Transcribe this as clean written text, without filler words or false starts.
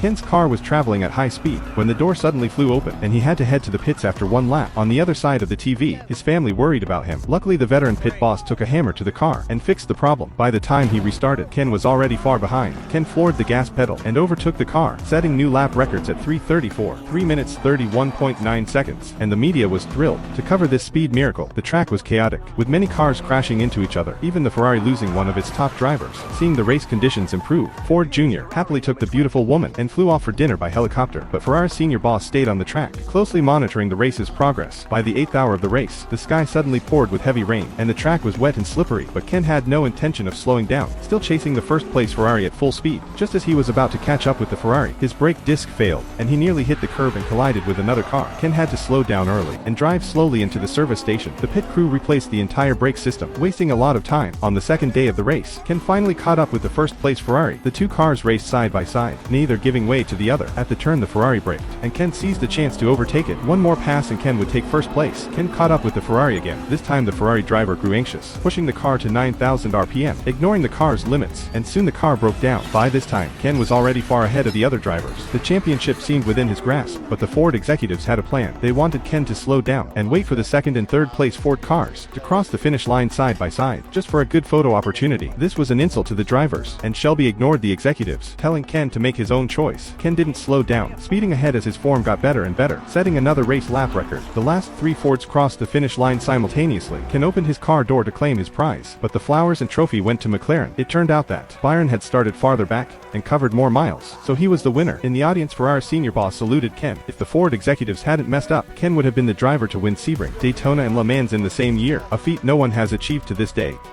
Ken's car was traveling at high speed when the door suddenly flew open and he had to head to the pits after one lap. On the other side of the TV, his family worried about him. Luckily, the veteran pit boss took a hammer to the car and fixed the problem. By the time he restarted, Ken was already far behind. Ken floored the gas pedal and overtook the car, setting new lap records at 3:34, 3 minutes 31.9 seconds, and the media was thrilled. To cover this speed miracle, the track was chaotic, with many cars crashing into each other, even the Ferrari losing one of its top drivers. Seeing the race conditions improve, Ford Jr. happily took the beautiful woman and flew off for dinner by helicopter, but Ferrari's senior boss stayed on the track, closely monitoring the race's progress. By the 8th hour of the race, the sky suddenly poured with heavy rain, and the track was wet and slippery, but Ken had no intention of slowing down, still chasing the first place Ferrari at full speed. Just as he was about to catch up with the Ferrari, his brake disc failed, and he nearly hit the curb and collided with another car. Ken had to slow down early and drive slowly into the service station. The pit crew replaced the entire brake system, wasting a lot of time. On the second day of the race, Ken finally caught up with the first place Ferrari. The two cars raced side by side, neither giving way to the other. At the turn, the Ferrari braked, and Ken seized the chance to overtake it. One more pass and Ken would take first place. Ken caught up with the Ferrari again. This time the Ferrari driver grew anxious, pushing the car to 9,000 RPM, ignoring the car's limits, and soon the car broke down. By this time, Ken was already far ahead of the other drivers. The championship seemed within his grasp, but the Ford executives had a plan. They wanted Ken to slow down and wait for the second and third place Ford cars to cross the finish line side by side, just for a good photo opportunity. This was an insult to the drivers, and Shelby ignored the executives, telling Ken to make his own choice. Ken didn't slow down, speeding ahead as his form got better and better, setting another race lap record. The last three Fords crossed the finish line simultaneously. Ken opened his car door to claim his prize, but the flowers and trophy went to McLaren. It turned out that Biron had started farther back and covered more miles, so he was the winner. In the audience, Ferrari's senior boss saluted Ken. If the Ford executives hadn't messed up, Ken would have been the driver to win Sebring, Daytona and Le Mans in the same year, a feat no one has achieved to this day.